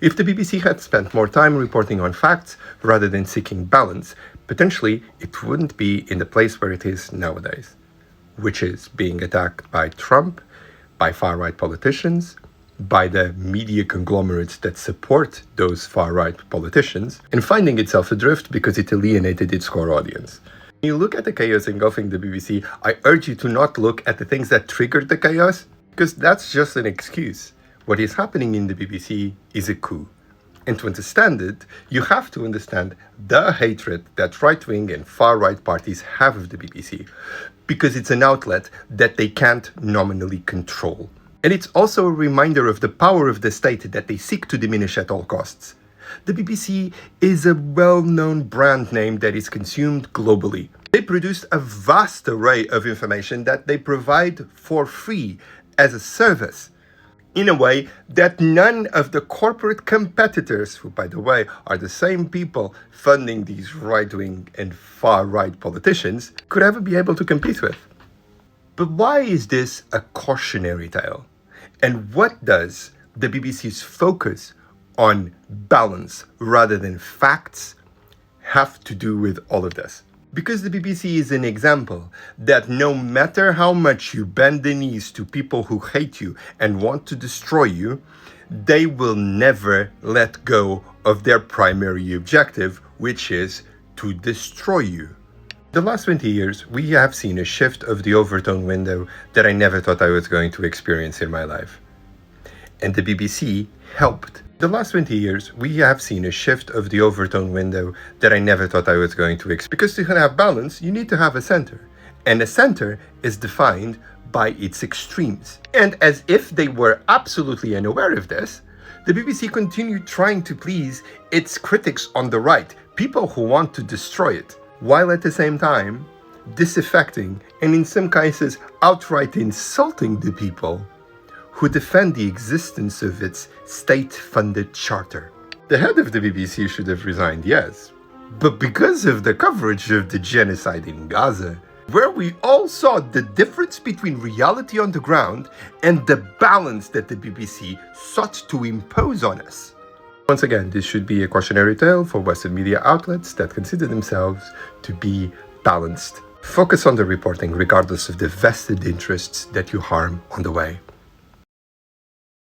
If the BBC had spent more time reporting on facts rather than seeking balance, potentially it wouldn't be in the place where it is nowadays, which is being attacked by Trump, by far-right politicians, by the media conglomerates that support those far-right politicians, and finding itself adrift because it alienated its core audience. When you look at the chaos engulfing the BBC, I urge you to not look at the things that triggered the chaos, because that's just an excuse. What is happening in the BBC is a coup. And to understand it, you have to understand the hatred that right-wing and far-right parties have of the BBC, because it's an outlet that they can't nominally control. And it's also a reminder of the power of the state that they seek to diminish at all costs. The BBC is a well-known brand name that is consumed globally. They produce a vast array of information that they provide for free as a service, in a way that none of the corporate competitors, who, by the way, are the same people funding these right-wing and far-right politicians, could ever be able to compete with. But why is this a cautionary tale? And what does the BBC's focus on balance rather than facts have to do with all of this? Because the BBC is an example that no matter how much you bend the knees to people who hate you and want to destroy you, they will never let go of their primary objective, which is to destroy you. The last 20 years, we have seen a shift of the Overton window that I never thought I was going to experience in my life. And the BBC helped. The last 20 years, we have seen a shift of the Overton window that I never thought I was going to experience. Because to have balance, you need to have a center. And a center is defined by its extremes. And as if they were absolutely unaware of this, the BBC continued trying to please its critics on the right, people who want to destroy it, while at the same time disaffecting and in some cases outright insulting the people who defend the existence of its state-funded charter. The head of the BBC should have resigned, yes, but because of the coverage of the genocide in Gaza, where we all saw the difference between reality on the ground and the balance that the BBC sought to impose on us. Once again, this should be a cautionary tale for Western media outlets that consider themselves to be balanced. Focus on the reporting regardless of the vested interests that you harm on the way.